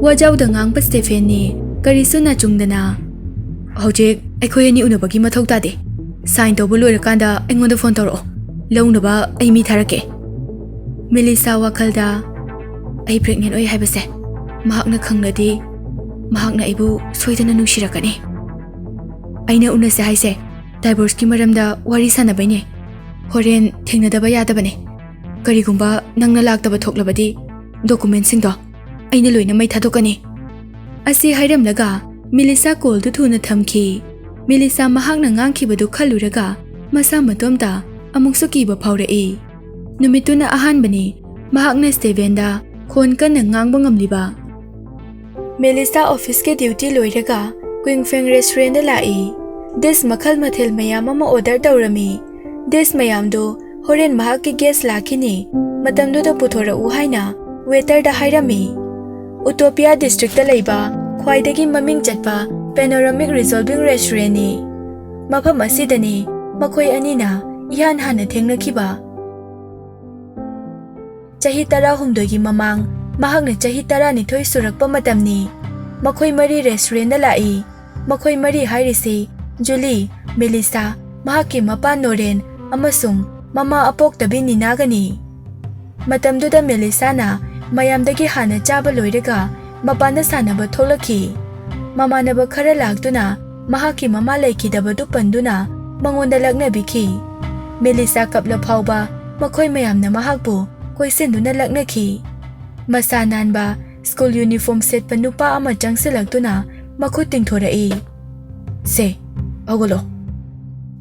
ꯋꯥꯖꯥꯎꯗ ꯉꯥꯡꯕ ꯁ꯭ꯇꯦꯐꯦꯟꯅꯤ ꯀꯔꯤꯁꯨ ꯅꯥꯆꯨꯡꯗꯅ ꯍꯧꯖꯤꯛ ꯑꯩꯈꯣꯏ ꯑꯅꯤ ꯎꯅꯕꯒꯤ ꯃꯊꯧ ꯇꯥꯗꯦ ꯁꯥꯏꯟ ꯇꯧꯕ ꯂꯣꯏꯔꯀꯥꯟꯗ ꯑꯩꯉꯣꯟꯗ ꯐꯣꯟ ꯇꯧꯔꯛꯑꯣ ꯂꯧꯅꯕ ꯑꯩ ꯃꯤ ꯊꯥꯔꯛꯀꯦ ꯃꯦꯂꯤꯁꯥ ꯋꯥꯈꯜꯗ ꯑꯩ ꯄ꯭ꯔꯦꯒꯅꯦꯟ ꯑꯣꯏ ꯍꯥꯏꯕꯁꯦ ꯃꯍꯥꯛꯅ ꯈꯪꯂꯗꯤ ꯃꯍꯥꯛꯅ ꯑꯩꯕꯨ ꯁꯣꯏꯗꯅ ꯅꯨꯡꯁꯤꯔꯛꯀꯅꯤ ꯑꯩꯅ ꯎꯅꯁꯦ ꯍꯥꯏꯁꯦ ꯗꯥꯏꯚꯣꯔꯁꯀꯤ ꯃꯔꯝꯗ ꯋꯥꯔꯤ ꯁꯥꯟꯅꯕꯩꯅꯦ ꯍꯣꯔꯦꯟ ꯊꯦꯡꯅꯗꯕ ꯌꯥꯗꯕꯅꯦ ꯀꯔꯤꯒꯨꯝꯕ ꯅꯪꯅ ꯂꯥꯛꯇꯕ ꯊꯣꯛꯂꯕꯗꯤ ꯗꯣꯀꯨꯃꯦꯟꯠꯁꯤꯡꯗꯣ ꯑꯩꯅ ꯂꯣꯏꯅ ꯃꯩ ꯊꯥꯗꯣꯛꯀꯅꯤ ꯑꯁꯤ ꯍꯥꯏꯔꯝꯂꯒ ꯃꯦꯂꯤꯁꯥ ꯀꯣꯜꯗꯨ ꯊꯨꯅ ꯊꯝꯈꯤ ꯃꯦꯂꯤꯁꯥ ꯃꯍꯥꯛꯅ ꯉꯥꯡꯈꯤꯕꯗꯨ ꯈꯜꯂꯨꯔꯒ ꯃꯁꯥ ꯃꯇꯣꯝꯇ ꯑꯃꯨꯛꯁꯨ ꯀꯤꯕ ꯐꯥꯎꯔꯛꯏ ꯅꯨꯃꯤꯠꯇꯨꯅ ꯑꯍꯥꯟꯕꯅꯤ ꯃꯍꯥꯛꯅ ꯁ꯭ꯇꯦꯚꯦꯟꯗ ꯈꯣꯟ ꯀꯟꯅ ꯉꯥꯡꯕ ꯉꯝꯂꯤꯕ ꯃꯦꯂꯤꯁꯥ ꯑꯣꯐꯤꯁꯀꯤ ꯗ꯭ꯌꯨꯇꯤ ꯂꯣꯏꯔꯒ ꯀ꯭ꯋꯤꯡꯐꯦꯡ ꯔꯦꯁꯇꯨꯔꯦꯟꯗ ꯂꯥꯛꯏ ꯗꯤꯁ ꯃꯈꯜ ꯃꯊꯦꯜ ꯃꯌꯥꯝ ꯑꯃ ꯑꯣꯔꯗꯔ ꯇꯧꯔꯝꯃꯤ ꯗꯤꯁ ꯃꯌꯥꯝꯗꯨ ꯍꯣꯔꯦꯟ ꯃꯍꯥꯛꯀꯤ ꯒꯦꯁ ꯂꯥꯛꯈꯤꯅꯤ ꯃꯇꯝꯗꯨꯗ ꯄꯨꯊꯣꯔꯛꯎ ꯍꯥꯏꯅ ꯋꯦꯇꯔꯗ ꯍꯥꯏꯔꯝꯃꯤ ꯎꯇꯣꯄꯤꯌꯥ ꯗꯤꯁꯇ꯭ꯔꯤꯛꯇ ꯂꯩꯕ ꯈ꯭ꯋꯥꯏꯗꯒꯤ ꯃꯃꯤꯡ ꯆꯠꯄ ꯄꯦꯅꯣꯔꯥꯃꯤꯛ ꯔꯤꯖꯣꯜꯚꯤꯡ ꯔꯦꯁꯇꯨꯔꯦꯟꯅꯤ ꯃꯐꯝ ꯑꯁꯤꯗꯅꯤ ꯃꯈꯣꯏ ꯑꯅꯤꯅ ꯏꯍꯥꯟ ꯍꯥꯟꯅ ꯊꯦꯡꯅꯈꯤꯕ ꯆꯍꯤ 18ꯒꯤ ꯃꯃꯥꯡ ꯃꯍꯥꯛꯅ ꯆꯍꯤ 12 ꯁꯨꯔꯛꯄ ꯃꯇꯝꯅꯤ ꯃꯈꯣꯏ ꯃꯔꯤ ꯔꯦꯁꯇꯨꯔꯦꯟꯗ ꯂꯥꯛꯏ ꯃꯈꯣꯏ ꯃꯔꯤ ꯍꯥꯏꯔꯤꯁꯤ ꯖꯨꯂꯤ ꯃꯦꯂꯤꯁꯥ ꯃꯍꯥꯛꯀꯤ ꯃꯄꯥ ꯅꯣꯔꯦꯟ ꯑꯃꯁꯨꯡ ꯃꯃꯥ ꯑꯄꯣꯛꯇꯕꯤ ꯅꯤꯅꯥꯒꯅꯤ ꯃꯇꯝꯗꯨꯗ ꯃꯦꯂꯤꯁꯥꯅ ꯃꯌꯥꯝꯗꯒꯤ ꯍꯥꯟꯅ ꯆꯥꯕ ꯂꯣꯏꯔꯒ ꯃꯄꯥꯟꯗ ꯁꯥꯟꯅꯕ ꯊꯣꯛꯂꯛꯈꯤ ꯃꯃꯥꯟꯅꯕ ꯈꯔ ꯂꯥꯛꯇꯨꯅ ꯃꯍꯥꯛꯀꯤ ꯃꯃꯥ ꯂꯩꯈꯤꯗꯕꯗꯨ ꯄꯟꯗꯨꯅ ꯃꯉꯣꯟꯗ ꯂꯛꯅꯕꯤꯈꯤ ꯃꯦꯂꯤꯁꯥ ꯀꯞꯂ ꯐꯥꯎꯕ ꯃꯈꯣꯏ ꯃꯌꯥꯝꯅ ꯃꯍꯥꯛꯄꯨ ꯀꯣꯏꯁꯤꯟꯗꯨꯅ ꯂꯛꯅꯈꯤ ꯃꯁꯥ ꯅꯥꯟꯕ ꯁ꯭ꯀꯨꯜ ꯌꯨꯅꯤꯐꯣꯔꯝ ꯁꯦꯠꯄ ꯅꯨꯄꯥ ꯑꯃ ꯆꯪꯁꯤꯜꯂꯛꯇꯨꯅ ꯃꯈꯨꯠ ꯇꯤꯡꯊꯣꯔꯛꯏ ꯁꯦ ꯍꯧꯒꯠꯂꯣ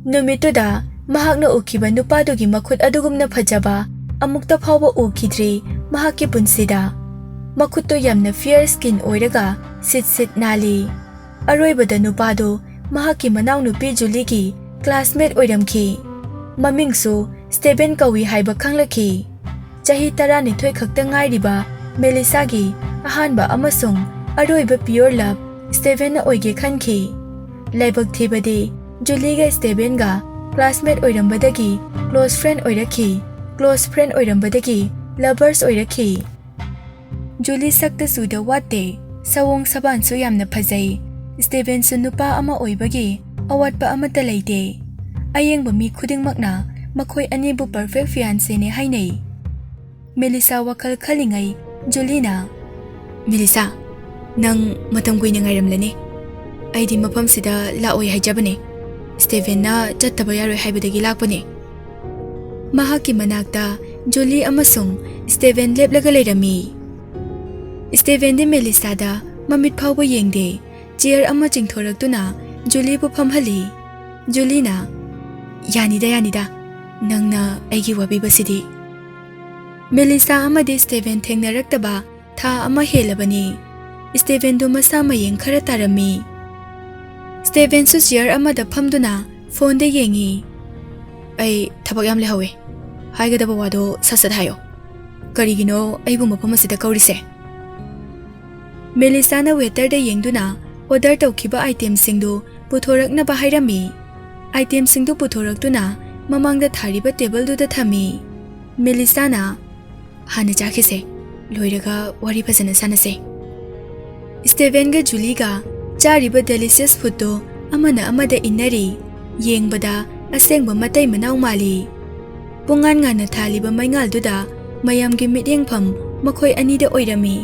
ꯅꯨꯃꯤꯠꯇꯨꯗ ꯃꯍꯥꯛꯅ ꯎꯈꯤꯕ ꯅꯨꯄꯥꯗꯨꯒꯤ ꯃꯈꯨꯠ ꯑꯗꯨꯒꯨꯝꯅ ꯐꯖꯕ ꯑꯃꯨꯛꯇ ꯐꯥꯎꯕ ꯎꯈꯤꯗ꯭ꯔꯤ ꯃꯍꯥꯛꯀꯤ ꯄꯨꯟꯁꯤꯗ ꯃꯈꯨꯠꯇꯨ ꯌꯥꯝꯅ ꯐꯤꯌꯔ ꯁ꯭ꯀꯤꯟ ꯑꯣꯏꯔꯒ ꯁꯤꯠ ꯅꯥꯜꯂꯤ ꯑꯔꯣꯏꯕꯗ ꯅꯨꯄꯥꯗꯨ ꯃꯍꯥꯛꯀꯤ ꯃꯅꯥꯎꯅꯨꯄꯤ ꯖꯨꯂꯤꯒꯤ ꯀ꯭ꯂꯥꯁꯃꯦꯠ ꯑꯣꯏꯔꯝꯈꯤ ꯃꯃꯤꯡꯁꯨ ꯁ꯭ꯇꯦꯚꯦꯟ ꯀꯧꯏ ꯍꯥꯏꯕ ꯈꯪꯂꯛꯈꯤ ꯆꯍꯤ 12 ꯈꯛꯇ ꯉꯥꯏꯔꯤꯕ ꯃꯦꯂꯤꯁꯥꯒꯤ ꯑꯍꯥꯟꯕ ꯑꯃꯁꯨꯡ ꯑꯔꯣꯏꯕ ꯄꯤꯌꯣꯔ ꯂꯚ ꯁ꯭ꯇꯦꯚꯦꯟꯅ ꯑꯣꯏꯒꯦ ꯈꯟꯈꯤ ꯂꯥꯏꯕꯛ ꯊꯤꯕꯗꯤ ꯖꯨꯂꯤꯒ ꯁ꯭ꯇꯦꯚꯦꯟꯒ ꯀ꯭ꯂꯥꯁꯃꯦꯠ ꯑꯣꯏꯔꯝꯕꯗꯒꯤ ꯀ꯭ꯂꯣꯁ ꯐ꯭ꯔꯦꯟ ꯑꯣꯏꯔꯛꯈꯤ ꯀ꯭ꯂꯣꯁ ꯐ꯭ꯔꯦꯟ ꯑꯣꯏꯔꯝꯕꯗꯒꯤ ꯂꯚꯔꯁ ꯑꯣꯏꯔꯛꯈꯤ ꯖꯨꯂꯤ ꯁꯛꯇ ꯆꯨꯗ ꯋꯥꯠꯇꯦ ꯁꯑꯣꯡ ꯁꯕꯥꯟꯁꯨ ꯌꯥꯝꯅ ꯐꯖꯩ ꯁ꯭ꯇꯦꯚꯦꯟꯁꯨ ꯅꯨꯄꯥ ꯑꯃ ꯑꯣꯏꯕꯒꯤ ꯑꯋꯥꯠꯄ ꯑꯃꯠꯇ ꯂꯩꯇꯦ ꯑꯌꯦꯡꯕ ꯃꯤ ꯈꯨꯗꯤꯡꯃꯛꯅ ꯃꯈꯣꯏ ꯑꯅꯤꯕꯨ ꯄꯔꯐꯦꯛ ꯐꯤꯌꯥꯟꯁꯦꯅꯦ ꯍꯥꯏꯅꯩ ꯃꯦꯂꯤꯁꯥ ꯋꯥꯈꯜ ꯈꯜꯂꯤꯉꯩ ꯖꯨꯂꯤꯅ ꯃꯦꯂꯤꯁꯥ ꯅꯪ ꯃꯇꯝ ꯀꯨꯏꯅ ꯉꯥꯏꯔꯝꯂꯅꯤ ꯑꯩꯗꯤ ꯃꯐꯝꯁꯤꯗ ꯂꯥꯛꯑꯣꯏ ꯍꯥꯏꯖꯕꯅꯦ ꯁ꯭ꯇꯦꯚꯦꯟꯅ ꯆꯠꯇꯕ ꯌꯥꯔꯣꯏ ꯍꯥꯏꯕꯗꯒꯤ ꯂꯥꯛꯄꯅꯦ ꯃꯍꯥꯛꯀꯤ ꯃꯅꯥꯛꯇ ꯖꯨꯂꯤ ꯑꯃꯁꯨꯡ ꯁ꯭ꯇꯦꯚꯦꯟ ꯂꯦꯞꯂꯒ ꯂꯩꯔꯝꯃꯤ ꯁ꯭ꯇꯦꯚꯦꯟꯗꯤ ꯃꯦꯂꯤꯁꯥꯗ ꯃꯃꯤꯠ ꯐꯥꯎꯕ ꯌꯦꯡꯗꯦ ꯆꯤꯌꯔ ꯑꯃ ꯆꯤꯡꯊꯣꯔꯛꯇꯨꯅ ꯖꯨꯂꯤꯕꯨ ꯐꯝꯍꯜꯂꯤ ꯖꯨꯂꯤꯅ ꯌꯥꯅꯤꯗ ꯅꯪꯅ ꯑꯩꯒꯤ ꯋꯥꯕꯤꯕꯁꯤꯗꯤ ꯃꯦꯂꯤꯁꯥ ꯑꯃꯗꯤ ꯁ꯭ꯇꯦꯚꯦꯟ ꯊꯦꯡꯅꯔꯛꯇꯕ ꯊꯥ ꯑꯃ ꯍꯦꯜꯂꯕꯅꯤ ꯁ꯭ꯇꯦꯚꯦꯟꯗꯨ ꯃꯁꯥ ꯃꯌꯦꯡ ꯈꯔ ꯇꯥꯔꯝꯃꯤ ꯁ꯭ꯇꯦꯚꯦꯟꯁꯨ ꯆꯤꯌꯔ ꯑꯃꯗ ꯐꯝꯗꯨꯅ ꯐꯣꯟꯗ ꯌꯦꯡꯉꯤ ꯑꯩ ꯊꯕꯛ ꯌꯥꯝ ꯂꯩꯍꯧꯋꯦ ꯍꯥꯏꯒꯗꯕ ꯋꯥꯗꯣ ꯁꯠ ꯍꯥꯏꯌꯣ ꯀꯔꯤꯒꯤꯅꯣ ꯑꯩꯕꯨ ꯃꯐꯝ ꯑꯁꯤꯗ ꯀꯧꯔꯤꯁꯦ ꯃꯦꯂꯤꯁꯥꯅ ꯋꯦꯇꯔꯗ ꯌꯦꯡꯗꯨꯅ ꯑꯣꯔꯗꯔ ꯇꯧꯈꯤꯕ ꯑꯥꯏꯇꯦꯝꯁꯤꯡꯗꯨ ꯄꯨꯊꯣꯔꯛꯅꯕ ꯍꯥꯏꯔꯝꯃꯤ ꯑꯥꯏꯇꯦꯝꯁꯤꯡꯗꯨ ꯄꯨꯊꯣꯔꯛꯇꯨꯅ ꯃꯃꯥꯡꯗ ꯊꯥꯔꯤꯕ ꯇꯦꯕꯜꯗꯨꯗ ꯊꯝꯃꯤ ꯃꯦꯂꯤꯁꯥꯅ ꯍꯥꯟꯅ ꯆꯥꯈꯤꯁꯦ ꯂꯣꯏꯔꯒ ꯋꯥꯔꯤ ꯐꯖꯅ ꯁꯥꯟꯅꯁꯦ ꯁ꯭ꯇꯦꯚꯦꯟꯒ ꯖꯨꯂꯤꯒ ꯆꯥꯔꯤꯕ ꯗꯦꯂꯤꯁꯤꯌꯁ ꯐꯨꯗꯇꯣ ꯑꯃꯅ ꯑꯃꯗ ꯏꯟꯅꯔꯤ ꯌꯦꯡꯕꯗ ꯑꯁꯦꯡꯕ ꯃꯇꯩ ꯃꯅꯥꯎ ꯃꯥꯜꯂꯤ ꯄꯨꯡꯉꯥꯟ ꯉꯥꯟꯅ ꯊꯥꯜꯂꯤꯕ ꯃꯩꯉꯥꯜꯗꯨꯗ ꯃꯌꯥꯝꯒꯤ ꯃꯤꯠꯌꯦꯡꯐꯝ ꯃꯈꯣꯏ ꯑꯅꯤꯗ ꯑꯣꯏꯔꯝꯃꯤ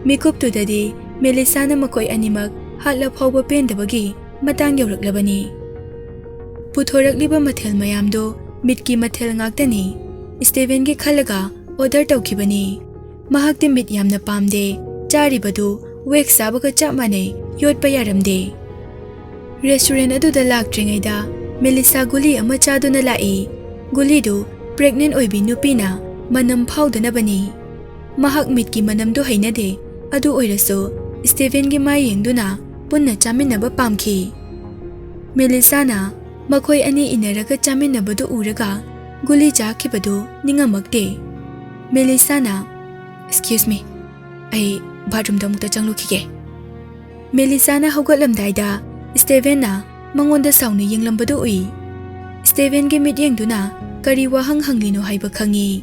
ꯃꯤꯀꯨꯞꯇꯨꯗꯗꯤ ꯃꯦꯂꯤꯁꯥꯅ ꯃꯈꯣꯏ ꯑꯅꯤꯃꯛ ꯍꯥꯠꯂ ꯐꯥꯎꯕ ꯄꯦꯟꯗꯕꯒꯤ ꯃꯇꯥꯡ ꯌꯧꯔꯛꯂꯕꯅꯤ ꯄꯨꯊꯣꯔꯛꯂꯤꯕ ꯃꯊꯦꯜ ꯃꯌꯥꯝꯗꯣ ꯃꯤꯠꯀꯤ ꯃꯊꯦꯜ ꯉꯥꯛꯇꯅꯤ ꯁ꯭ꯇꯦꯚꯦꯟꯒꯤ ꯈꯜꯂꯒ ꯑꯣꯔꯗꯔ ꯇꯧꯈꯤꯕꯅꯤ ꯃꯍꯥꯛꯇꯤ ꯃꯤꯠ ꯌꯥꯝꯅ ꯄꯥꯝꯗꯦ ꯆꯥꯔꯤꯕꯗꯨ ꯋꯦꯛꯁ ꯆꯥꯕꯒ ꯆꯞ ꯃꯥꯟꯅꯩ ꯌꯣꯠꯄ ꯌꯥꯔꯝꯗꯦ ꯔꯦꯁꯇꯨꯔꯦꯟ ꯑꯗꯨꯗ ꯂꯥꯛꯇ꯭ꯔꯤꯉꯩꯗ ꯃꯦꯂꯤꯁꯥ ꯒꯨꯂꯤ ꯑꯃ ꯆꯥꯗꯨꯅ ꯂꯥꯛꯏ ꯒꯨꯂꯤꯗꯨ ꯄ꯭ꯔꯦꯒꯅꯦꯟ ꯑꯣꯏꯕꯤ ꯅꯨꯄꯤꯅ ꯃꯅꯝ ꯐꯥꯎꯗꯅꯕꯅꯤ ꯃꯍꯥꯛ ꯃꯤꯠꯀꯤ ꯃꯅꯝꯗꯨ ꯍꯩꯅꯗꯦ ꯑꯗꯨ ꯑꯣꯏꯔꯁꯨ ꯁ꯭ꯇꯦꯚꯦꯟꯒꯤ ꯃꯥꯏ ꯌꯦꯡꯗꯨꯅ ꯄꯨꯟꯅ ꯆꯥꯃꯤꯟꯅꯕ ꯄꯥꯝꯈꯤ ꯃꯦꯂꯤꯁꯥꯅ ꯃꯈꯣꯏ ꯑꯅꯤ ꯏꯟꯅꯔꯒ ꯆꯥꯃꯤꯟꯅꯕꯗꯨ ꯎꯔꯒ ꯒꯨꯂꯤ ꯆꯥꯈꯤꯕꯗꯨ ꯅꯤꯡꯉꯝꯃꯛꯇꯦ ꯃꯦꯂꯤꯁꯥꯅ ꯑꯦꯛꯁꯀ꯭ꯌꯨꯁ ꯃꯤ ꯑꯩ ꯕꯥꯊꯔꯨꯝꯗ ꯑꯃꯨꯛꯇ ꯆꯪꯂꯨꯈꯤꯒꯦ ꯃꯦꯂꯤꯁꯥꯅ ꯍꯧꯒꯠꯂꯝꯗꯥꯏꯗ ꯁ꯭ꯇꯦꯚꯦꯟꯅ ꯃꯉꯣꯟꯗ ꯁꯥꯎꯅ ꯌꯦꯡꯂꯝꯕꯗꯨ ꯎꯏ ꯁ꯭ꯇꯦꯚꯦꯟꯒꯤ ꯃꯤꯠꯌꯦꯡꯗꯨꯅ ꯀꯔꯤ ꯋꯥꯍꯪ ꯍꯪꯂꯤꯅꯣ ꯍꯥꯏꯕ ꯈꯪꯉꯤ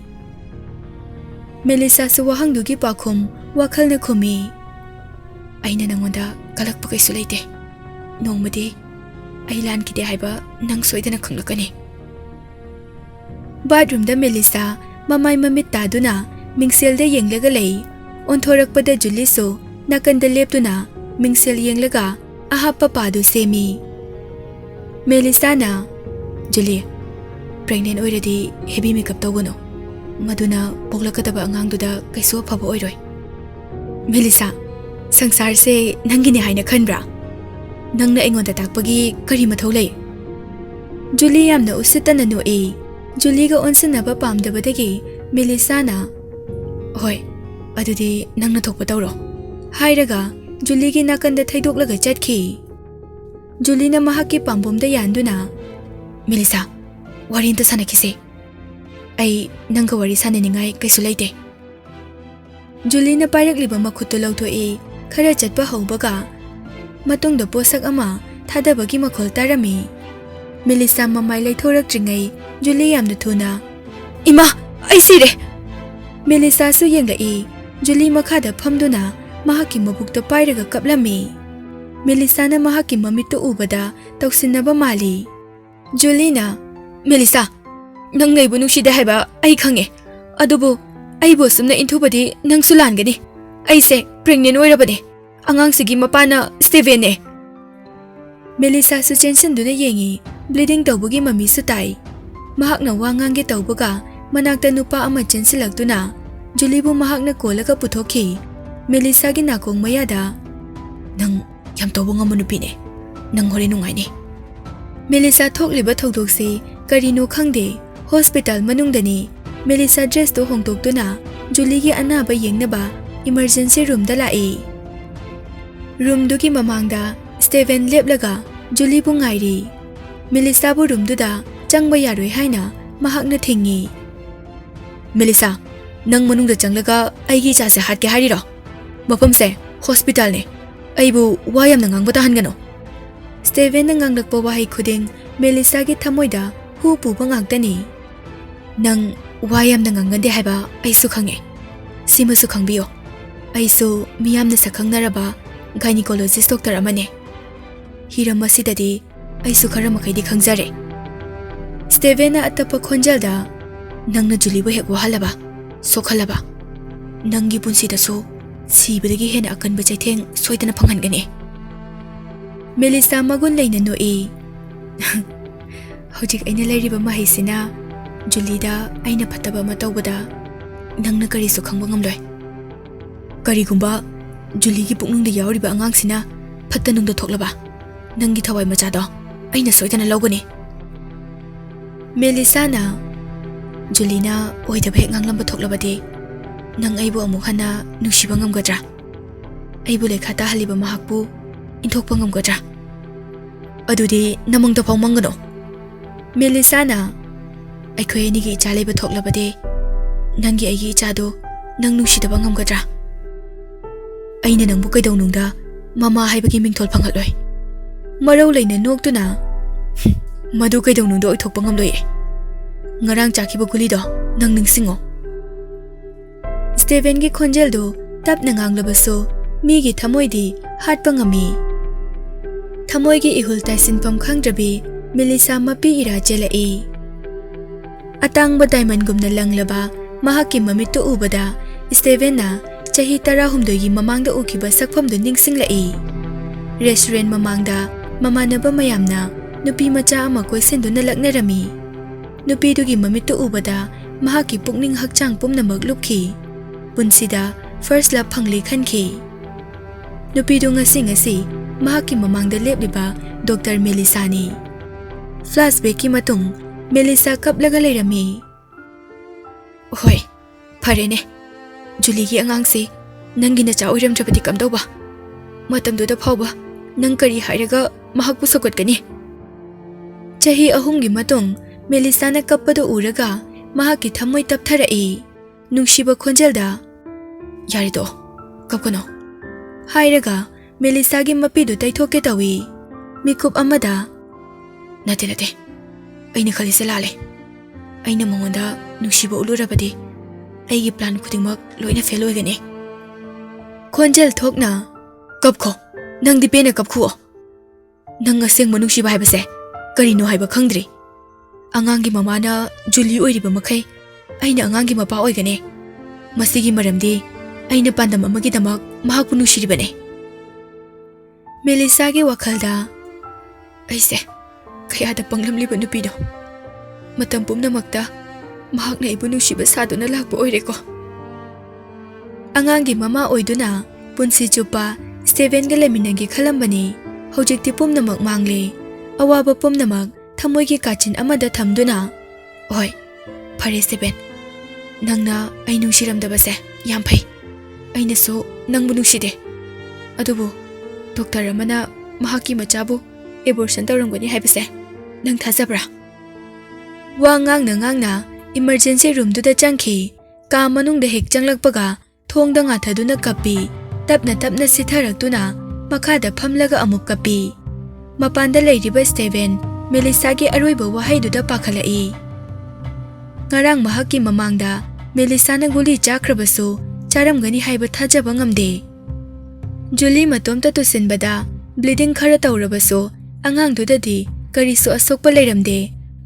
Melissa su wahangdugi pakhum wakhalna khumi. Aina nangonda kalakpa kaisu leite. Nongmadi ai lan kide haiba nang soidana khanglakani. Bathroom da Melissa mamai mamit taduna mingsel da yenglaga lei. Onthorakpada Julie su nakanda leptuna mingsel yenglaga ahappa padu semi. Melissa na Julie pregnant oiradi heavy makeup tawano. Maduna poglakadaba angangduda kaisu phaba oiroi. Melissa sangsar se nangini haina khanbra. Nangna engonda takpagi kari mathau lei. Julie yamna usitana no e. Julie ga onsinaba pamdabadagi Melissa na hoi adudi nangna thokpa tawro. Hairaga Julie gi nakanda thaidoklaga chatki. Julie na mahaki pambomda yanduna Melissa warinta sanakise. Ai nangka wari sananingai kaisu leite. Julie na pairakliba makhutto lauthoe khara chatpa haubaga matungda posak ama thadabagi makhol tarami. Melissa mamai laithoraktringai Julie yamna thuna ima ai sire. Melissa su yenglai Julie makhada phamduna mahaki mabukta pairaga kaplami. Melissa na mahaki mamitto ubada tawsinnaba mali. Julie na Melissa nang naibu nuksida haiba ai khange adubu ai bo sumna intubadi nang sulangani ai se pregnant oirabani angang sigi mapana Steven ne. Melissa su chensin duna yengi bleeding tawbugi mami su tai. Mahakna wangange tawbuga manakta nupa ama chensilagtuna Julie bu mahakna kolaga puthokhi. Melissa gi nakong mayada nang yam tawbu ngamu nupi ne nang hore nungai ne. Melissa thokliba thokdokse karino khangde hospital manungdani. Melissa dress to hongtoktuna Julie gi anaba yengnaba emergency room da lai. Room dugi mamangda Steven leplaga Julie bu ngairi. Melissa bu room duda changba yaroi haina mahakna thingi. Melissa nang manungda changlaga aigi cha se hatke hariro. Mapam se hospital ne. Aibu wayam nangang batahan Steven nanganglakpa wahai khuding Melissa gi thamoida hu puba ngangtani. Nang wayam nangangande haiba aisu khange. Sima su khangbiyo. Aisu miyamna sakhangnaraba gynecologist doctor amane. Hiram asidadi aisu khara makaidi khangjare. Steven na atapa khonjalda nangna Julie bu hek wahalaba sokhalaba nangi punsida su sibadagi hena akanba chaitheng soidana phanghangani. Melissa magun leina no e. Hojik aina lairiba mahaisina Julie da aina phataba matawbada nangna kari su khangba ngamloi. Karigumba Julie gi puknungda yawriba angangsina phattanungda thoklaba nangi thawai machado aina soidana lawgani. Melissa na Julie na oidaba hek nganglamba thoklabadi nang aibu amuk hana nungsiba ngamgadra. Aibu lekha tahaliba mahakbu inthokpa ngamgadra. Adudi namangda phau mangano. Melissa na aikhoi anigi icha leiba thoklabadi nangi aigi ichado nang nungsidaba ngamgadra. Aina nangbu kaidawnungda mama haibagi mingthol phangaloi. Marau leina noktuna madu kaidawnungda oithokpa ngamloi. Ngarang chakiba gulido nang ningsingo. Steven gi khonjeldo tapna nganglabaso migi thamoidi hatpa ngami. Thamoi gi ihul taisinpam khangdrabi Melissa mapi ira jelai. Atangba diamond gumna langlaba mahaki mamitto ubada Steven na chahi 10 gi mamangda ukiba sakphamdo ningsinglai. Restaurant mamangda mamanaba mayamna nupi macha ama koisenduna laknarami. Nupi dugi mamitto ubada mahaki pukning hakchang pumnamak lupki. Punsida first love phangli khanki. Nupi du ngasi mahaki mamangda lepliba Dr. Melissa ni. Flashback ki matung Melissa kaplaga leirami. Hoi pharene Julie gi angangsi nangi na cha oiram trapati kamdauba matamduda phauba nang kari hairaga mahakpu sokotkani. Chahi 3 gi matung Melissa na kappado uraga mahaki thamoi taptharai. Nungsiba khonjelda yarido kapkono hairaga Melissa gi mapidu taithoke tawi. Mikup amada nate aina khalise lale. Aina mongonda nungsiba ulurabadi ꯑꯩꯒꯤ plan ꯈꯨꯗꯤꯡꯃꯛ ꯂꯣꯏꯅ fail ꯑꯣꯏꯒꯅꯤ ꯈꯣꯟꯖꯦꯜ ꯊꯣꯛꯅ ꯀꯞꯈꯣ ꯅꯪꯗꯤ ꯄꯦꯟꯅ ꯀꯞꯈꯨꯑꯣ ꯅꯪ ꯑꯁꯦꯡꯕ ꯅꯨꯡꯁꯤꯕ ꯍꯥꯏꯕꯁꯦ ꯀꯔꯤꯅꯣ ꯍꯥꯏꯕ ꯈꯪꯗ꯭ꯔꯤ ꯑꯉꯥꯡꯒꯤ ꯃꯃꯥꯅ ꯖꯨꯂꯤ ꯑꯣꯏꯔꯤꯕ ꯃꯈꯩ ꯑꯩꯅ ꯑꯉꯥꯡꯒꯤ ꯃꯄꯥ ꯑꯣꯏꯒꯅꯤ ꯃꯁꯤꯒꯤ ꯃꯔꯝꯗꯤ ꯑꯩꯅ ꯄꯥꯟꯗꯝ ꯑꯃꯒꯤꯗꯃꯛ ꯃꯍꯥꯛꯄꯨ ꯅꯨꯡꯁꯤꯔꯤꯕꯅꯤ ꯃꯦꯂꯤꯁꯥꯒꯤ ꯋꯥꯈꯜꯗ ꯑꯩꯁꯦ ꯀꯌꯥꯗ ꯄꯪꯂꯝꯂꯤꯕ ꯅꯨꯄꯤꯅꯣ ꯃꯇꯝ ꯄꯨꯝꯅꯃꯛꯇ ꯃꯍꯥꯛꯅ ꯑꯩꯕꯨ ꯅꯨꯡꯁꯤꯕ ꯁꯥꯗꯨꯅ ꯂꯥꯛꯄ ꯑꯣꯏꯔꯦꯀꯣ ꯑꯉꯥꯡꯒꯤ ꯃꯃꯥ ꯑꯣꯏꯗꯨꯅ ꯄꯨꯟꯁꯤ ꯆꯨꯞꯄ ꯁ꯭ꯇꯦꯚꯦꯟꯒ ꯂꯩꯃꯤꯟꯅꯒꯦ ꯈꯜꯂꯝꯕꯅꯤ ꯍꯧꯖꯤꯛꯇꯤ ꯄꯨꯝꯅꯃꯛ ꯃꯥꯡꯂꯦ ꯑꯋꯥꯕ ꯄꯨꯝꯅꯃꯛ ꯊꯃꯣꯏꯒꯤ ꯀꯥꯆꯤꯟ ꯑꯃꯗ ꯊꯝꯗꯨꯅ ꯍꯣꯏ ꯐꯔꯦ ꯁ꯭ꯇꯦꯚꯦꯟ ꯅꯪꯅ ꯑꯩ ꯅꯨꯡꯁꯤꯔꯝꯗꯕꯁꯦ ꯌꯥꯝ ꯐꯩ ꯑꯩꯅꯁꯨ ꯅꯪꯕꯨ ꯅꯨꯡꯁꯤꯗꯦ ꯑꯗꯨꯕꯨ ꯗꯣꯛꯇꯔ ꯑꯃꯅ ꯃꯍꯥꯛꯀꯤ ꯃꯆꯥꯕꯨ ꯑꯦꯕꯣꯔꯁꯟ ꯇꯧꯔꯝꯒꯅꯤ ꯍꯥꯏꯕꯁꯦ ꯅꯪ ꯊꯥꯖꯕ꯭ꯔꯥ ꯋꯥ ꯉꯥꯡꯅ ꯉꯥꯡꯅ ꯏꯃꯔꯖꯦꯟꯁꯤ ꯔꯨꯝꯗꯨꯗ ꯆꯪꯈꯤ ꯀꯥ ꯃꯅꯨꯡꯗ ꯍꯦꯛ ꯆꯪꯂꯛꯄꯒ ꯊꯣꯡꯗ ꯉꯥꯊꯗꯨꯅ ꯀꯞꯄꯤ ꯇꯞꯅ ꯇꯞꯅ ꯁꯤꯊꯔꯛꯇꯨꯅ ꯃꯈꯥꯗ ꯐꯝꯂꯒ ꯑꯃꯨꯛ ꯀꯞꯄꯤ ꯃꯄꯥꯟꯗ ꯂꯩꯔꯤꯕ ꯁ꯭ꯇꯦꯚꯦꯟ ꯃꯦꯂꯤꯁꯥꯒꯤ ꯑꯔꯣꯏꯕ ꯋꯥꯍꯩꯗꯨꯗ ꯄꯥꯈꯠꯂꯛꯏ ꯉꯔꯥꯡ ꯃꯍꯥꯛꯀꯤ ꯃꯃꯥꯡꯗ ꯃꯦꯂꯤꯁꯥꯅ ꯒꯨꯂꯤ ꯆꯥꯈ꯭ꯔꯕꯁꯨ ꯆꯥꯔꯝꯒꯅꯤ ꯍꯥꯏꯕ ꯊꯥꯖꯕ ꯉꯝꯗꯦ ꯖꯨꯂꯤ ꯃꯇꯣꯝꯇ ꯇꯨꯁꯤꯟꯕꯗ ꯕ꯭ꯂꯤꯗꯤꯡ ꯈꯔ ꯇꯧꯔꯕꯁꯨ ꯑꯉꯥꯡꯗꯨꯗꯗꯤ ꯀꯔꯤꯁꯨ ꯑꯁꯣꯛꯄ ꯂꯩꯔꯝꯗꯦ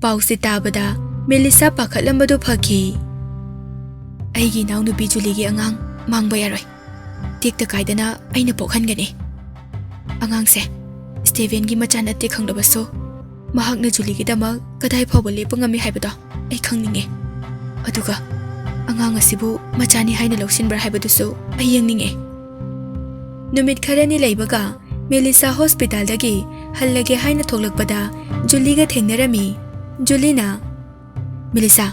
ꯄꯥꯎꯁꯤ ꯇꯥꯕꯗ ꯃꯦꯂꯤꯁꯥ ꯄꯥꯈꯠꯂꯝꯕꯗꯨ ꯐꯈꯤ ꯑꯩꯒꯤ ꯏꯅꯥꯎꯅꯨꯄꯤ ꯖꯨꯂꯤꯒꯤ ꯑꯉꯥꯡ ꯃꯥꯡꯕ ꯌꯥꯔꯣꯏ ꯇꯦꯛꯇ ꯀꯥꯏꯗꯅ ꯑꯩꯅ ꯄꯣꯛꯍꯟꯒꯅꯤ ꯑꯉꯥꯡꯁꯦ ꯁ꯭ꯇꯦꯚꯦꯟꯒꯤ ꯃꯆꯥ ꯅꯠꯇꯦ ꯈꯪꯂꯕꯁꯨ ꯃꯍꯥꯛꯅ ꯖꯨꯂꯤꯒꯤꯗꯃꯛ ꯀꯗꯥꯏ ꯐꯥꯎꯕ ꯂꯦꯞꯄ ꯉꯝꯃꯤ ꯍꯥꯏꯕꯗꯣ ꯑꯩ ꯈꯪꯅꯤꯡꯉꯦ ꯑꯗꯨꯒ ꯑꯉꯥꯡ ꯑꯁꯤꯕꯨ ꯃꯆꯥꯅꯤ ꯍꯥꯏꯅ ꯂꯧꯁꯤꯟꯕ꯭ꯔꯥ ꯍꯥꯏꯕꯗꯨꯁꯨ ꯑꯩ ꯌꯦꯡꯅꯤꯡꯉꯦ ꯅꯨꯃꯤꯠ ꯈꯔꯅꯤ ꯂꯩꯕꯒ ꯃꯦꯂꯤꯁꯥ ꯍꯣꯁꯄꯤꯇꯥꯜꯗꯒꯤ ꯍꯜꯂꯒꯦ ꯍꯥꯏꯅ ꯊꯣꯛꯂꯛꯄꯗ ꯖꯨꯂꯤꯒ ꯊꯦꯡꯅꯔꯝꯃꯤ ꯖꯨꯂꯤꯅ ꯃꯦꯂꯤꯁꯥ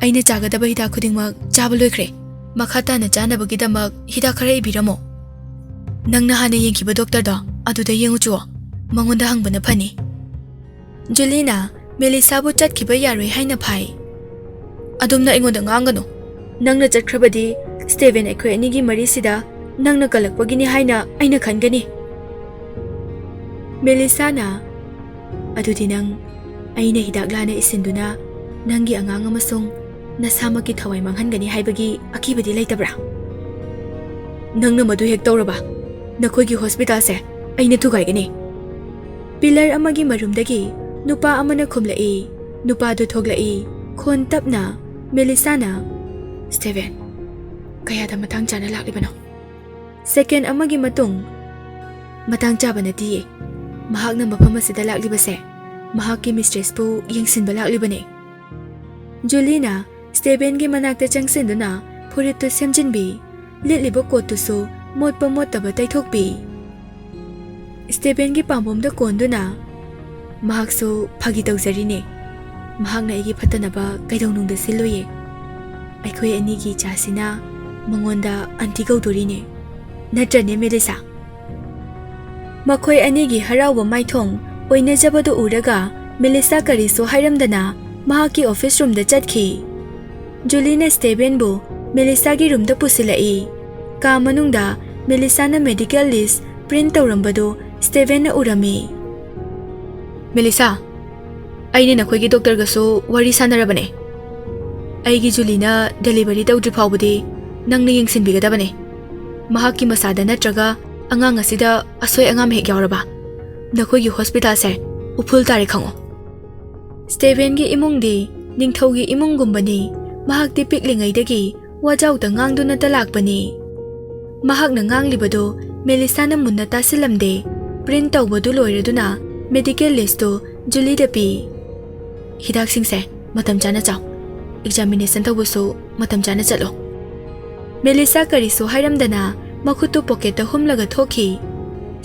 ꯑꯩꯅ ꯆꯥꯒꯗꯕ ꯍꯤꯗꯥꯛ ꯈꯨꯗꯤꯡꯃꯛ ꯆꯥꯕ ꯂꯣꯏꯈ꯭ꯔꯦ ꯃꯈꯥ ꯇꯥꯅ ꯆꯥꯅꯕꯒꯤꯗꯃꯛ ꯍꯤꯗꯥꯛ ꯈꯔ ꯏꯕꯤꯔꯝꯃꯣ ꯅꯪꯅ ꯍꯥꯟꯅ ꯌꯦꯡꯈꯤꯕ ꯗꯣꯛꯇꯔꯗꯣ ꯑꯗꯨꯗ ꯌꯦꯡꯉꯨꯆꯣ ꯃꯉꯣꯟꯗ ꯍꯪꯕꯅ ꯐꯅꯤ ꯖꯨꯂꯤꯅ ꯃꯦꯂꯤꯁꯥꯕꯨ ꯆꯠꯈꯤꯕ ꯌꯥꯔꯣꯏ ꯍꯥꯏꯅ ꯐꯥꯏ ꯑꯗꯨꯝꯅ ꯑꯩꯉꯣꯟꯗ ꯉꯥꯡꯒꯅꯨ ꯅꯪꯅ ꯆꯠꯈ꯭ꯔꯕꯗꯤ ꯁ꯭ꯇꯦꯚꯦꯟ ꯑꯩꯈꯣꯏ ꯑꯅꯤꯒꯤ ꯃꯔꯤꯁꯤꯗ ꯅꯪꯅ ꯀꯜꯂꯛꯄꯒꯤꯅꯤ ꯍꯥꯏꯅ ꯑꯩꯅ ꯈꯟꯒꯅꯤ ꯃꯦꯂꯤꯁꯥꯅ ꯑꯗꯨꯗꯤ ꯅꯪ ꯑꯩꯅ ꯍꯤꯗꯥꯛ ꯂꯥꯟꯅ ꯏꯁꯤꯟꯗꯨꯅ ꯅꯪꯒꯤ ꯑꯉꯥꯡ ꯑꯃꯁꯨꯡ ꯅꯁꯥꯃꯛꯀꯤ ꯊꯋꯥꯏ ꯃꯥꯡꯍꯟꯒꯅꯤ ꯍꯥꯏꯕꯒꯤ ꯑꯀꯤꯕꯗꯤ ꯂꯩꯇꯕ꯭ꯔꯥ ꯅꯪꯅ ꯃꯗꯨ ꯍꯦꯛ ꯇꯧꯔꯕ ꯅꯈꯣꯏꯒꯤ ꯍꯣꯁꯄꯤꯇꯥꯜꯁꯦ ꯑꯩꯅ ꯊꯨꯒꯥꯏꯒꯅꯤ ꯄꯤꯂꯔ ꯑꯃꯒꯤ ꯃꯔꯨꯝꯗꯒꯤ ꯅꯨꯄꯥ ꯑꯃꯅ ꯈꯨꯝꯂꯛꯏ ꯅꯨꯄꯥꯗꯨ ꯊꯣꯛꯂꯛꯏ ꯈꯣꯟ ꯇꯞꯅ ꯃꯦꯂꯤꯁꯥꯅ ꯁ꯭ꯇꯦꯚꯦꯟ ꯀꯌꯥꯗ ꯃꯇꯥꯡ ꯆꯥꯅ ꯂꯥꯛꯂꯤꯕꯅꯣ ꯁꯦꯀꯦꯟ ꯑꯃꯒꯤ ꯃꯇꯨꯡ ꯃꯇꯥꯡ ꯆꯥꯕ ꯅꯠꯇꯤꯌꯦ ꯃꯍꯥꯛꯅ ꯃꯐꯝ ꯑꯁꯤꯗ ꯂꯥꯛꯂꯤꯕꯁꯦ ꯃꯍꯥꯛꯀꯤ ꯃꯤꯁꯇ꯭ꯔꯦꯁꯄꯨ ꯌꯦꯡꯁꯤꯟꯕ ꯂꯥꯛꯂꯤꯕꯅꯤ ꯖꯨꯂꯤꯅ ꯁ꯭ꯇꯦꯚꯦꯟꯒꯤ ꯃꯅꯥꯛꯇ ꯆꯪꯁꯤꯟꯗꯨꯅ ꯐꯨꯔꯤꯠꯇꯨ ꯁꯦꯝꯖꯤꯟꯕꯤ ꯂꯤꯠꯂꯤꯕ ꯀꯣꯠꯇꯨꯁꯨ ꯃꯣꯠꯄ ꯃꯣꯠꯇꯕ ꯇꯩꯊꯣꯛꯄꯤ ꯁ꯭ꯇꯦꯚꯦꯟꯒꯤ ꯄꯥꯝꯕꯣꯝꯗ ꯀꯣꯟꯗꯨꯅ ꯃꯍꯥꯛꯁꯨ ꯐꯥꯒꯤ ꯇꯧꯖꯔꯤꯅꯦ ꯃꯍꯥꯛꯅ ꯑꯩꯒꯤ ꯐꯠꯇꯅꯕ ꯀꯩꯗꯧꯅꯨꯡꯗ ꯁꯤꯜꯂꯨꯏꯌꯦ ꯑꯩꯈꯣꯏ ꯑꯅꯤꯒꯤ ꯏꯆꯥꯁꯤꯅ ꯃꯉꯣꯟꯗ ꯑꯟꯇꯤ ꯀꯧꯗꯣꯔꯤꯅꯦ ꯅꯠꯇ꯭ꯔꯅꯦ ꯃꯦꯂꯤꯁꯥ ꯃꯈꯣꯏ ꯑꯅꯤꯒꯤ ꯍꯔꯥꯎꯕ ꯃꯥꯏꯊꯣꯡ ꯑꯣꯏꯅꯖꯕꯗꯨ ꯎꯔꯒ ꯃꯦꯂꯤꯁꯥ ꯀꯔꯤꯁꯨ ꯍꯥꯏꯔꯝꯗꯅ ꯃꯍꯥꯛꯀꯤ ꯑꯣꯐꯤꯁ ꯔꯨꯝꯗ ꯆꯠꯈꯤ ꯖꯨꯂꯤꯅ ꯁ꯭ꯇꯦꯚꯦꯟꯕꯨ ꯃꯦꯂꯤꯁꯥꯒꯤ ꯔꯨꯝꯗ ꯄꯨꯁꯤꯜꯂꯛꯏ ꯀꯥ ꯃꯅꯨꯡꯗ ꯃꯦꯂꯤꯁꯥꯅ ꯃꯦꯗꯤꯀꯦꯜ ꯂꯤꯁ ꯄ꯭ꯔꯤꯟꯠ ꯇꯧꯔꯝꯕꯗꯨ ꯁ꯭ꯇꯦꯚꯦꯟꯅ ꯎꯔꯝꯃꯤ ꯃꯦꯂꯤꯁꯥ ꯑꯩꯅ ꯅꯈꯣꯏꯒꯤ ꯗꯣꯛꯇꯔꯒꯁꯨ ꯋꯥꯔꯤ ꯁꯥꯟꯅꯔꯕꯅꯦ ꯑꯩꯒꯤ ꯖꯨꯂꯤꯅ ꯗꯦꯂꯤꯚꯔꯤ ꯇꯧꯗ꯭ꯔꯤ ꯐꯥꯎꯕꯗꯤ ꯅꯪꯅ ꯌꯦꯡꯁꯤꯟꯕꯤꯒꯗꯕꯅꯦ ꯃꯍꯥꯛꯀꯤ ꯃꯁꯥꯗ ꯅꯠꯇ꯭ꯔꯒ ꯑꯉꯥꯡ ꯑꯁꯤꯗ ꯑꯁꯣꯏ ꯑꯉꯥꯝ ꯍꯦꯛ ꯌꯥꯎꯔꯕ ꯅꯈꯣꯏꯒꯤ ꯍꯣꯁꯄꯤꯇꯥꯜꯁꯦ ꯎꯐꯨꯜ ꯇꯥꯔꯦ ꯈꯪꯉꯣ ꯁ꯭ꯇꯦꯚꯦꯟꯒꯤ ꯏꯃꯨꯡꯗꯤ ꯅꯤꯡꯊꯧꯒꯤ ꯏꯃꯨꯡꯒꯨꯝꯕꯅꯤ ꯃꯍꯥꯛꯇꯤ ꯄꯤꯛꯂꯤꯉꯩꯗꯒꯤ ꯋꯥꯖꯥꯎꯗ ꯉꯥꯡꯗꯨꯅꯇ ꯂꯥꯛꯄꯅꯤ ꯃꯍꯥꯛꯅ ꯉꯥꯡꯂꯤꯕꯗꯨ ꯃꯦꯂꯤꯁꯥꯅ ꯃꯨꯟꯅ ꯇꯥꯁꯤꯜꯂꯝꯗꯦ ꯄ꯭ꯔꯤꯟꯠ ꯇꯧꯕꯗꯨ ꯂꯣꯏꯔꯗꯨꯅ ꯃꯦꯗꯤꯀꯦꯜ ꯂꯤꯁꯇꯨ ꯖꯨꯂꯤꯗ ꯄꯤ ꯍꯤꯗꯥꯛꯁꯤꯡꯁꯦ ꯃꯇꯝ ꯆꯥꯅ ꯆꯥꯎ ꯑꯦꯛꯖꯥꯃꯤꯅꯦꯁꯟ ꯇꯧꯕꯁꯨ ꯃꯇꯝ ꯆꯥꯅ ꯆꯠꯂꯣ ꯃꯦꯂꯤꯁꯥ ꯀꯔꯤꯁꯨ ꯍꯥꯏꯔꯝꯗꯅ ꯃꯈꯨꯠꯇꯨ ꯄꯣꯀꯦꯠꯇ ꯍꯨꯝꯂꯒ ꯊꯣꯛꯈꯤ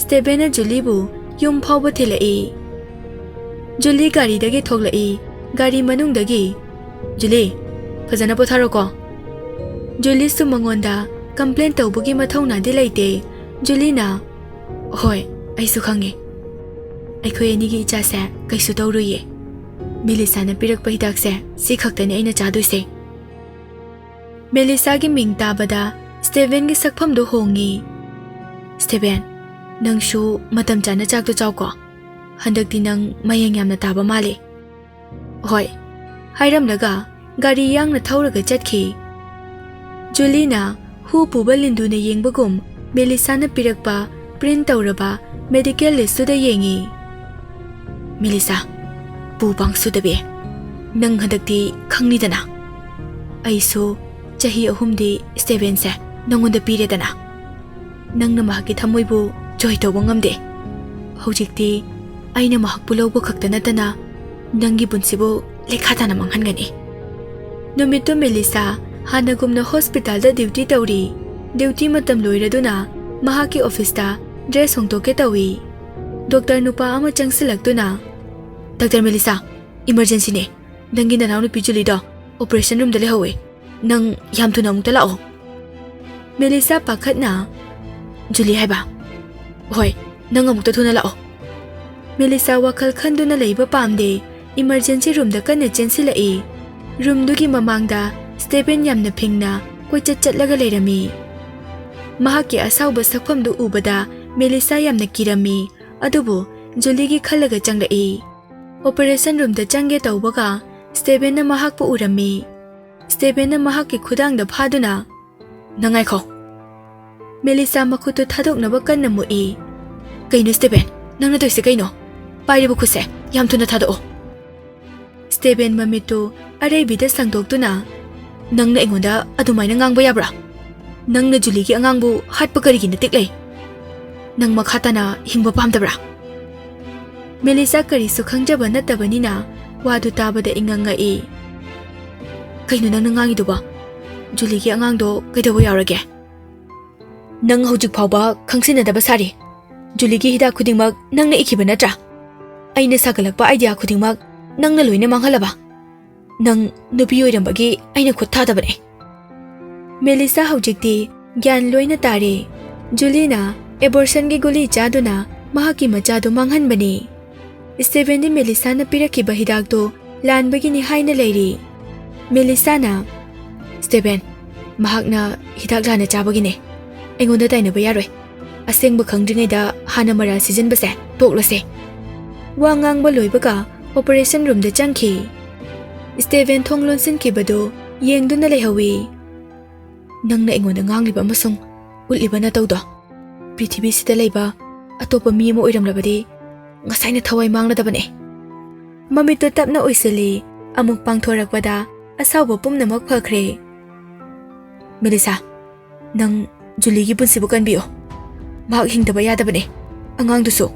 ꯁ꯭ꯇꯦꯚꯦꯟꯅ ꯖꯨꯂꯤꯕꯨ ꯌꯨꯝ ꯐꯥꯎꯕ ꯊꯤꯜꯂꯛꯏ ꯖꯨꯂꯤ ꯒꯥꯔꯤꯗꯒꯤ ꯊꯣꯛꯂꯛꯏ ꯒꯥꯔꯤ ꯃꯅꯨꯡꯗꯒꯤ ꯖꯨꯂꯤ ꯐꯖꯅ ꯄꯣꯊꯥꯔꯣꯀꯣ ꯖꯨꯂꯤꯁꯨ ꯃꯉꯣꯟꯗ ꯀꯝꯄ꯭ꯂꯦꯟ ꯇꯧꯕꯒꯤ ꯃꯊꯧꯅꯥꯗꯤ ꯂꯩꯇꯦ ꯖꯨꯂꯤꯅ ꯍꯣꯏ ꯑꯩꯁꯨ ꯈꯪꯉꯦ ꯑꯩꯈꯣꯏ ꯑꯅꯤꯒꯤ ꯏꯆꯥꯁꯦ ꯀꯩꯁꯨ ꯇꯧꯔꯣꯏꯌꯦ ꯃꯦꯂꯤꯁꯥꯅ ꯄꯤꯔꯛꯄ ꯍꯤꯗꯥꯛꯁꯦ ꯁꯤ ꯈꯛꯇꯅꯤ ꯑꯩꯅ ꯆꯥꯗꯣꯏꯁꯦ ꯃꯦꯂꯤꯁꯥꯒꯤ ꯃꯤꯡ ꯇꯥꯕꯗ ꯁ꯭ꯇꯦꯚꯦꯟꯒꯤ ꯁꯛꯐꯝꯗꯨ ꯍꯣꯡꯉꯤ ꯁ꯭ꯇꯦꯚꯦꯟ ꯅꯪꯁꯨ ꯃꯇꯝ ꯆꯥꯅ ꯆꯥꯛꯇꯣ ꯆꯥꯎꯀꯣ ꯍꯟꯗꯛꯇꯤ ꯅꯪ ꯃꯌꯦꯡ ꯌꯥꯝꯅ ꯇꯥꯕ ꯃꯥꯜꯂꯤ ꯍꯣꯏ ꯍꯥꯏꯔꯝꯂꯒ ꯒꯥꯔꯤ ꯌꯥꯡꯅ ꯊꯧꯔꯒ ꯆꯠꯈꯤ Julina hu puba linduna yengbagum Melisana pirakpa print tauraba medical list da yengi. Melissa, pu bang sudabe. Nang hadakti khangnidana. Aiso chahi ahumdi Stevense nangonda piredana. Nang na mahaki thamoibu joy tawba ngamde. Hojikti aina mahak pulawba khakta natana nangi bunsibu lekhatana manghangani. Numito Melissa hanagumna hospital da duty tawri. Duty matam loiraduna mahaki office da dress hongtoke tawi. Doctor nupa ama changsilagtuna. Dr. Melissa, emergency ne. Nangi nanaw ni Julie do operation room da lehawe. Nang yam thuna amuk talao. Melissa pakhat na. Julie haiba. Hoy, nang amuk ta thuna lao. Melissa wakal khanduna leiba pamde emergency room da kanna chensilai. Room dugi mamangda Stephen yamna phingna koi chatlaga leirami. Mahaki asauba sakfamdu ubada Melissa yamna kirami adubu Julie gi khallaga changlai. Operation room da change tawbaga Stephen na mahak pu urami. Stephen na mahak ki khudang da phaduna. Nangai kho. Melissa makhutu thadok na bakan na mui. Kaino Stephen, nang na toise kaino. Paire bu khuse, yam thuna thado. Stephen mamitu arai bida sangdok tuna. Nang na ingonda adumai na ngangba yabra. Nang na Julie gi angangbu hatpa karigi na tiklay. Nang makhata na hingba pamdabra. Melissa kari sukhangjaba natabani na wadu tabada ingangai. Kaino nang nangangi duba? Julie gi angangdo kaidawa yaurage. Nang hojik phawba khangsinadaba sari. Julie gi hida khudingmak nang na ikiba natra. Aina sagalakpa idea khudingmak nang na loina manghalaba. Nang nupi oirambagi aina khut thadabane. Melissa hojikti gyan loina tare. Julie abortion gi guli chaduna mahaki machadu manghanbani. Stephen di Melissa na pirakiba hidakto lanbagi ni haina leiri. Melissa na Stephen, mahak na hidak lana chabagi ne. Engonda tayo na bayaroi. Aseng bakang dringayda hana mara season base, toklase. Wangang baloy baka operation room da changki. Stephen thonglonsin kibado yengdo na lehawi. Nang na engonda ngangliba masong uliba na tawdo. Prithibi sida layba atopa mi mo oiramlabadi ngasay na thaway mangladabane. Mamito tap na oisali amuk pangthorakpada asawba pumnamak phakre. Melissa, nang Julie gi punsibu kanbiyo. Mahak hingdaba yadabane. Angang duso.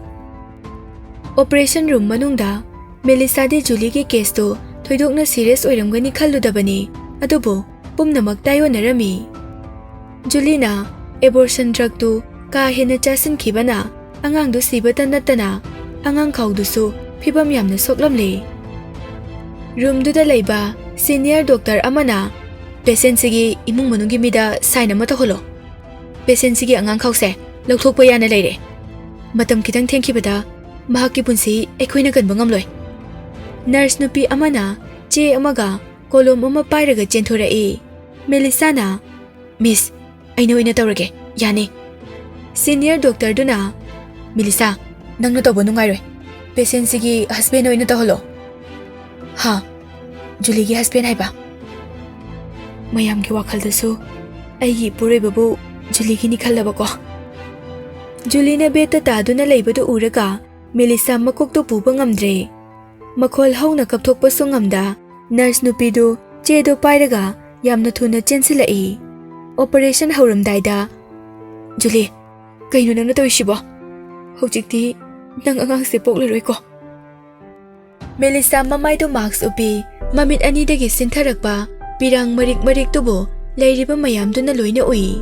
Operation room manungda Melissa di Julie gi case to thoidok na serious oiramgani khalludabani. Adubo pumnamak tayo narami. Julie na abortion drug to kahina chasin khibana angang du sibata natana angang khawdusu phibam yamna soklamle. Room du da leiba senior doctor amana patient sigi imung manungi mida sign ama taholo. Patient sigi angang khawse lokthokpa yana leire. Matam kitang thengkhibada mahakki punsi ekhoina ganba ngamloi. Nurse nupi amana che amaga kolom ama pairaga chenthora Melissa na Miss aino ina tawrage yani. Senior doctor duna Melissa nang na tawba nungairoi. Patient sigi husband oina taholo. Ha, Julie gi husband haiba. Mayam ki wakal dasu aigi puroi babu Julie gi ni khallaba ko. Julie na beta taduna leibadu uraga Melissa makok to puba ngamdre. Makhol hauna kapthokpa su ngamda nurse nupidu chedo pairaga yamna thuna chensilai. Operation hauramdaida Julie, kaino nang na tawisibo? Hojikti nang angang se poklaroi ko. Melissa mamaido mask upi mamit anidagi sintharakpa pirang marik tubo leiriba mayamduna loina ui.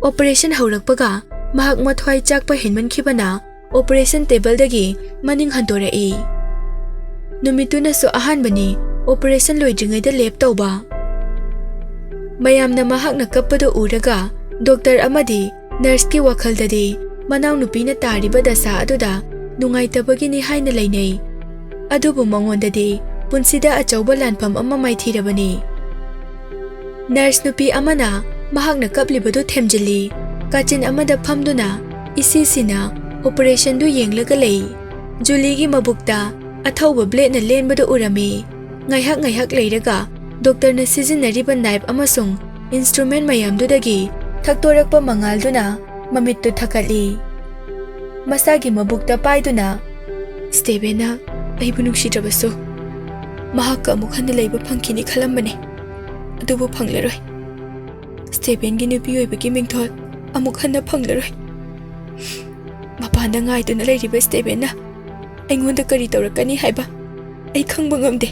Operation haurakpaga mahak mathwai chakpa henmankhibana operation table dagi maning hantorai. Numituna so ahanbani operation loidringaida lep tawba. Mayamna mahakna kappado uraga doctor amadi nurse ki wakhaldadi manaw nupina tariba dasa aduda nungaitabagi ni haina lainai. Adubu mangondadi punsida achawba lanpham ama maithirabani. Nurse nupi amana mahakna kaplibadu themjili. Kachin amada phamduna isisina operation du yenglaga lei. Julie gi mabukta athauba blade na lenbadu urami. Ngaihak leiraga doctor na sizinariba knife amasung instrument mayamdudagi thaktorakpa mangalduna mamittu thakatli. Masagi mabukta paiduna, Stevena, aibu nungsidrabasu. Mahakka amuk handa laiba phangkini khalambane. Adubu phanglaroi. Stevengi nupi oibagi mingthol amuk handa phanglaroi. Mapanda ngaiduna lairiba Stevena, aingondda kari tawrakani haiba ai khangba ngamde.